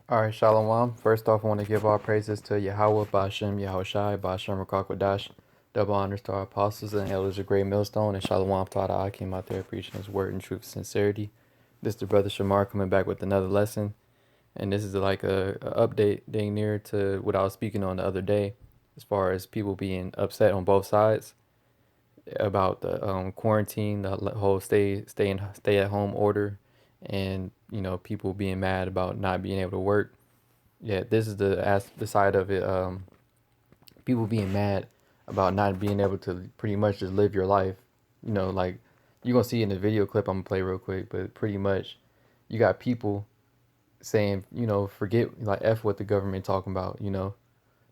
All right, Shalom. First off, I want to give all praises to Yahweh, Bashem, Yahushai, Bashem, Rakakwadash. Double honors to our apostles and elders of Great Millstone, and Shalom to all I came out there preaching his word in truth and sincerity. This is the brother Shamar coming back with another lesson, and this is like a update dang near to what I was speaking on the other day, as far as people being upset on both sides about the quarantine, the whole stay at home order, and people being mad about not being able to work. Yeah, this is the side of it. People being mad about not being able to pretty much just live your life. Like you're gonna see in the video clip I'm gonna play real quick, but pretty much you got people saying, forget like F what the government talking about.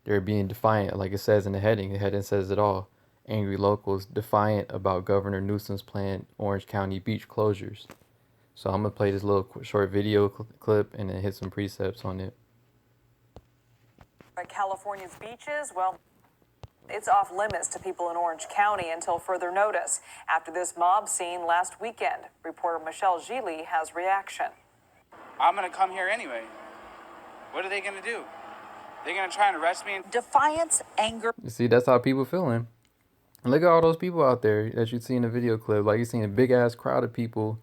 They're being defiant, like it says in the heading. The heading says it all. Angry locals defiant about Governor Newsom's planned Orange County beach closures. So I'm gonna play this little short video clip and then hit some precepts on it. California's beaches, well, it's off limits to people in Orange County until further notice. After this mob scene last weekend, reporter Michelle Gili has reaction. I'm going to come here anyway. What are they going to do? They're going to try and arrest me? Defiance, anger. You see, that's how people feeling. Look at all those people out there that you see in the video clip. Like you seen a big ass crowd of people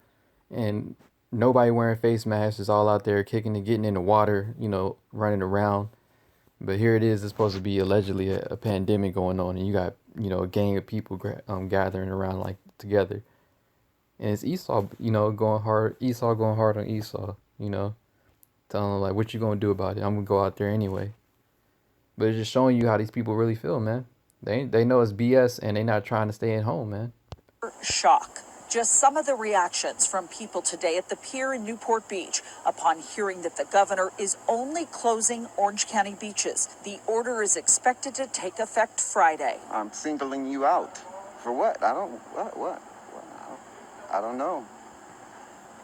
and nobody wearing face masks, is all out there kicking and getting in the water, running around. But here it is. It's supposed to be allegedly a pandemic going on, and you got a gang of people gathering around like together. And it's Esau, going hard. Esau going hard on Esau, telling them like, what you gonna do about it? I'm gonna go out there anyway. But it's just showing you how these people really feel, man. They know it's BS, and they not trying to stay at home, man. Shock. Just some of the reactions from people today at the pier in Newport Beach upon hearing that the governor is only closing Orange County beaches. The order is expected to take effect Friday. I'm singling you out. For what? I don't know.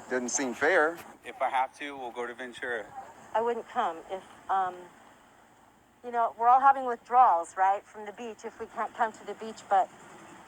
Doesn't seem fair. If I have to, we'll go to Ventura. I wouldn't come if, we're all having withdrawals, right, from the beach if we can't come to the beach, but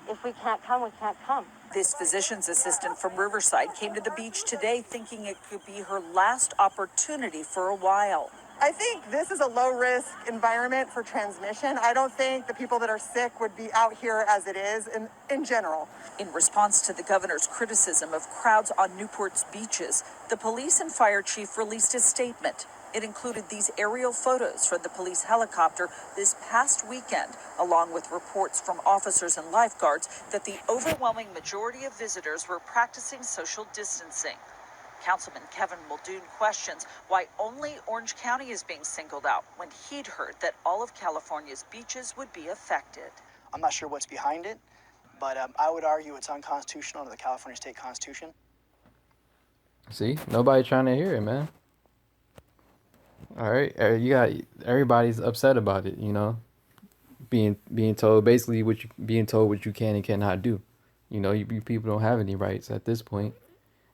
if we can't come, we can't come. This physician's assistant from Riverside came to the beach today thinking it could be her last opportunity for a while. I think this is a low-risk environment for transmission. I don't think the people that are sick would be out here as it is in general. In response to the governor's criticism of crowds on Newport's beaches, the police and fire chief released a statement. It included these aerial photos from the police helicopter this past weekend, along with reports from officers and lifeguards that the overwhelming majority of visitors were practicing social distancing. Councilman Kevin Muldoon questions why only Orange County is being singled out when he'd heard that all of California's beaches would be affected. I'm not sure what's behind it, but I would argue it's unconstitutional under the California State Constitution. See, nobody trying to hear it, man. All right, you got everybody's upset about it, being told basically being told what you can and cannot do. You people don't have any rights at this point,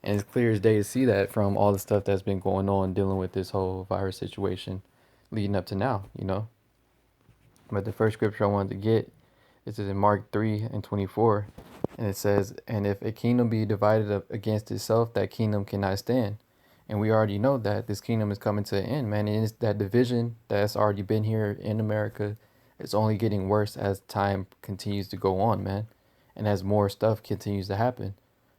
and it's clear as day to see that from all the stuff that's been going on dealing with this whole virus situation, leading up to now. But the first scripture I wanted to get is in Mark 3:24, and it says, "And if a kingdom be divided up against itself, that kingdom cannot stand." And we already know that this kingdom is coming to an end, man. And it's that division that's already been here in America. It's only getting worse as time continues to go on, man. And as more stuff continues to happen.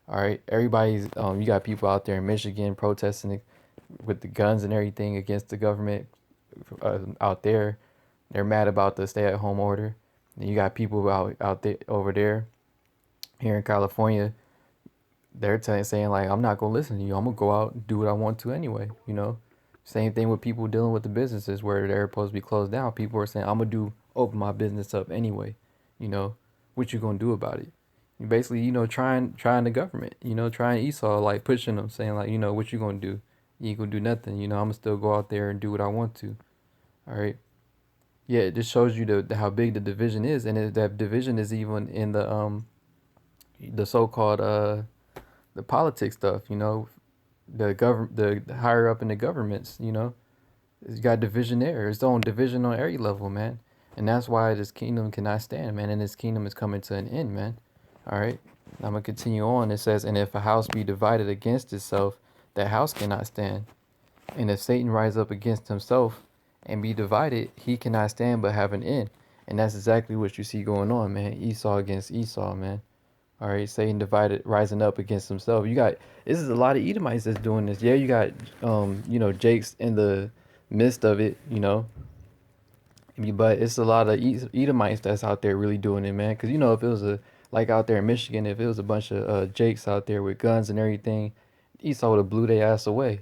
All right. Everybody's, you got people out there in Michigan protesting with the guns and everything against the government out there. They're mad about the stay-at-home order. And you got people out there over there here in California. They're saying like, I'm not gonna listen to you. I'm gonna go out and do what I want to anyway. Same thing with people dealing with the businesses where they're supposed to be closed down. People are saying, I'm gonna open my business up anyway. What you gonna do about it? You basically, trying the government. Trying Esau, like pushing them, saying like, what you gonna do? You ain't gonna do nothing. I'm gonna still go out there and do what I want to. All right. Yeah, it just shows you how big the division is, and that division is even in the so-called the politics stuff, the higher up in the governments, it's got division there. It's own division on every level, man. And that's why this kingdom cannot stand, man. And this kingdom is coming to an end, man. All right. I'm going to continue on. It says, and if a house be divided against itself, that house cannot stand. And if Satan rise up against himself and be divided, he cannot stand but have an end. And that's exactly what you see going on, man. Esau against Esau, man. All right, Satan divided, rising up against himself. You got this is a lot of Edomites that's doing this. Yeah, you got Jake's in the midst of it, but it's a lot of Edomites that's out there really doing it, man. Because if it was like out there in Michigan, if it was a bunch of Jakes out there with guns and everything, Esau would have blew their ass away,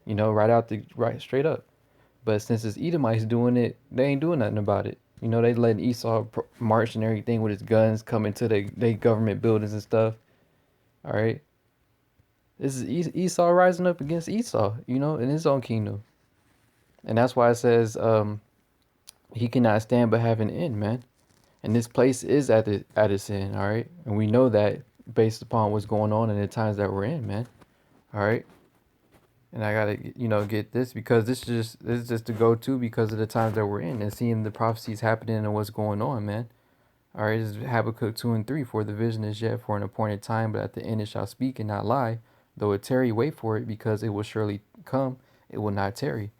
right straight up. But since it's Edomites doing it, they ain't doing nothing about it. They letting Esau march and everything with his guns come into they government buildings and stuff. All right, this is Esau rising up against Esau, in his own kingdom, and that's why it says he cannot stand but have an end, man. And this place is at its end, all right, and we know that based upon what's going on in the times that we're in, man. All right. And I gotta, get this because this is just the go-to because of the times that we're in and seeing the prophecies happening and what's going on, man. All right, this is Habakkuk 2:3. For the vision is yet for an appointed time, but at the end it shall speak and not lie. Though it tarry, wait for it, because it will surely come. It will not tarry.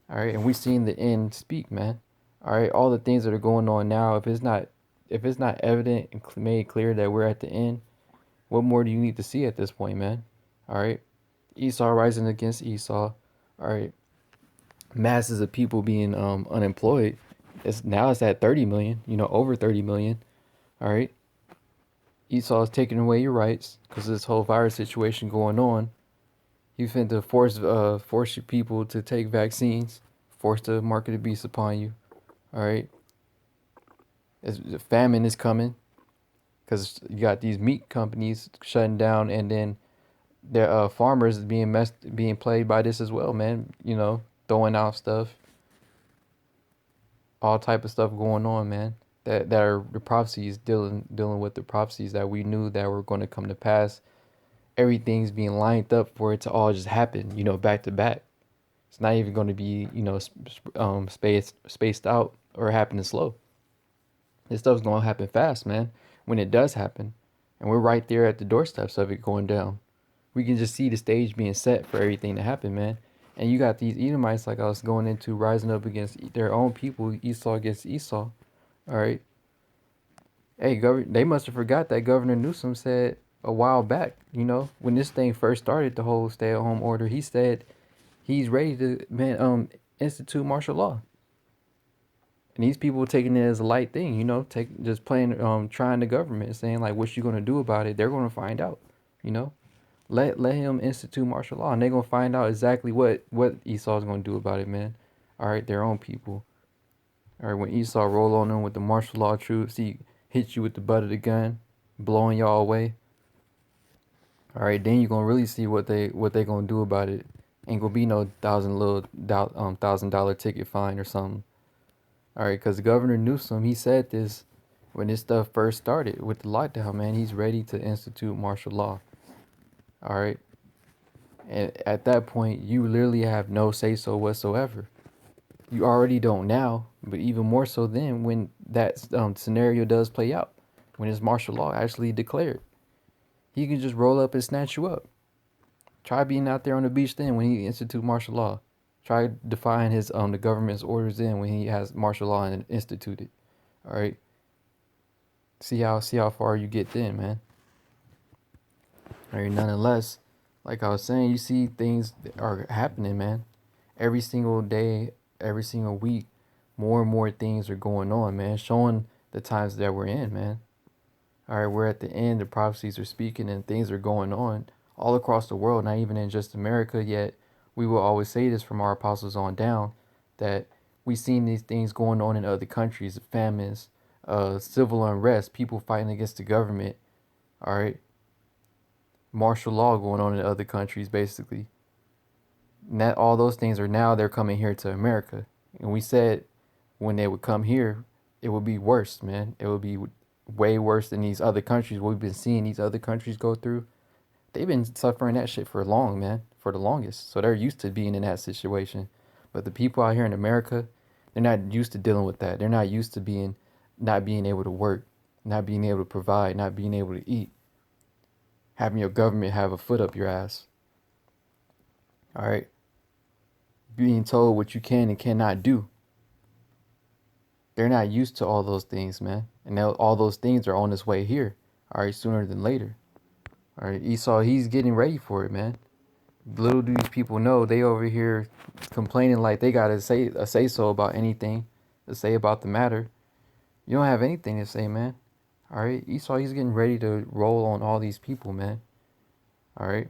All right, and we seen the end speak, man. All right, all the things that are going on now. If it's not evident and made clear that we're at the end, what more do you need to see at this point, man? All right. Esau rising against Esau. All right, masses of people being unemployed. It's at 30 million. Over 30 million. All right, Esau is taking away your rights because of this whole virus situation going on. You finna force your people to take vaccines, force the market of beast upon you. All right, the famine is coming because you got these meat companies shutting down, and then their farmers being played by this as well, man. Throwing out stuff, all type of stuff going on, man. That are the prophecies dealing with the prophecies that we knew that were going to come to pass. Everything's being lined up for it to all just happen, back to back. It's not even going to be, spaced out or happening slow. This stuff's going to happen fast, man. When it does happen, and we're right there at the doorsteps of it going down. We can just see the stage being set for everything to happen, man. And you got these Edomites like I was going into rising up against their own people, Esau against Esau. All right. Hey, they must have forgot that Governor Newsom said a while back, when this thing first started, the whole stay-at-home order, he said he's ready to institute martial law. And these people taking it as a light thing, just playing trying the government, saying like what you gonna do about it, they're gonna find out, you know. Let him institute martial law, and they're gonna find out exactly what Esau's gonna do about it, man. All right, their own people. All right, when Esau roll on them with the martial law troops, he hits you with the butt of the gun, blowing y'all away. All right, then you're gonna really see what they gonna do about it. Ain't gonna be no $1,000 ticket fine or something. All right, because Governor Newsom, he said this when this stuff first started with the lockdown, man. He's ready to institute martial law. All right. And at that point, you literally have no say so whatsoever. You already don't now, but even more so then when that scenario does play out, when it's martial law actually declared. He can just roll up and snatch you up. Try being out there on the beach then when he institute martial law. Try defying his the government's orders then when he has martial law and instituted. All right. See how far you get then, man. All right. Nonetheless, like I was saying, you see things are happening, man. Every single day, every single week, more and more things are going on, man. Showing the times that we're in, man. All right, we're at the end. The prophecies are speaking, and things are going on all across the world, not even in just America yet. We will always say this from our apostles on down, that we've seen these things going on in other countries, famines, civil unrest, people fighting against the government. All right, martial law going on in other countries, basically. And that all those things are now they're coming here to America, and we said when they would come here, it would be worse, man. It would be way worse than these other countries. What we've been seeing these other countries go through. They've been suffering that shit for long, man, for the longest. So they're used to being in that situation. But the people out here in America, they're not used to dealing with that. They're not used to not being able to work, not being able to provide, not being able to eat, having your government have a foot up your ass. All right. being told what you can and cannot do. They're not used to all those things, man. And now all those things are on its way here. All right, sooner than later. All right, Esau, he's getting ready for it, man. Little do these people know, they over here complaining like they gotta say a say so about anything to say about the matter. You don't have anything to say, man. All right, Esau, he's getting ready to roll on all these people, man. All right.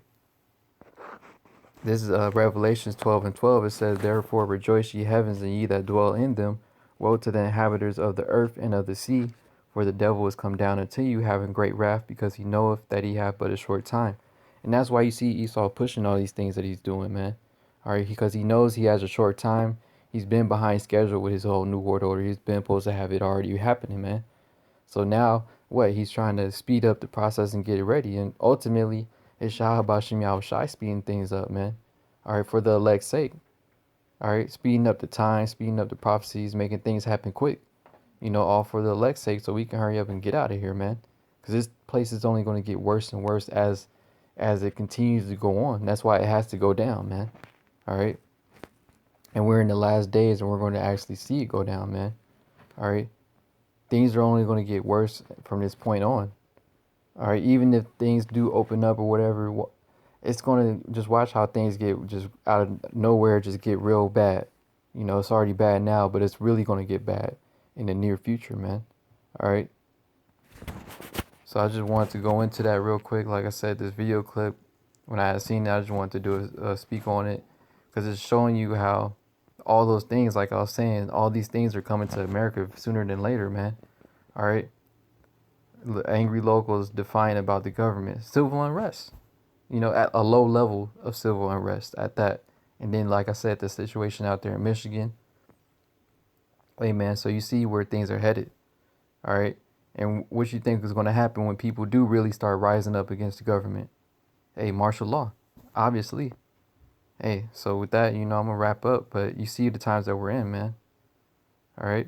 This is Revelations 12 and 12. It says, "Therefore rejoice, ye heavens, and ye that dwell in them. Woe to the inhabitants of the earth and of the sea, for the devil is come down unto you, having great wrath, because he knoweth that he hath but a short time." And that's why you see Esau pushing all these things that he's doing, man. All right, because he knows he has a short time. He's been behind schedule with his whole New World Order. He's been supposed to have it already happening, man. So now, what? He's trying to speed up the process and get it ready. And ultimately, it's Shah Bashim Yahushai speeding things up, man. All right, for the elect's sake. All right, speeding up the time, speeding up the prophecies, making things happen quick. You know, all for the elect's sake, so we can hurry up and get out of here, man. Because this place is only going to get worse and worse as it continues to go on. That's why it has to go down, man. All right. And we're in the last days, and we're going to actually see it go down, man. All right. Things are only going to get worse from this point on. All right, even if things do open up or whatever, it's going to just watch how things get just out of nowhere, just get real bad. You know, it's already bad now, but it's really going to get bad in the near future, man. All right. So I just wanted to go into that real quick. Like I said, this video clip, when I had seen it, I just wanted to do speak on it because it's showing you how all those things, like I was saying, all these things are coming to America sooner than later, man. All right. Angry locals defiant about the government. Civil unrest, you know, at a low level of civil unrest at that. And then, like I said, the situation out there in Michigan. Hey, man, so you see where things are headed. All right. And what you think is going to happen when people do really start rising up against the government? Hey, martial law, obviously. Hey, so with that, you know, I'm going to wrap up. But you see the times that we're in, man. All right.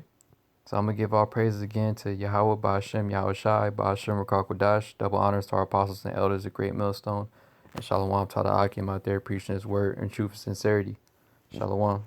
So I'm going to give all praises again to Yahweh, Ba'ashem, Yahushai, Ba'ashem, Rakakwadash, double honors to our apostles and elders, a great millstone, and Shalom to the Akim out there preaching his word in truth and sincerity. Shalom.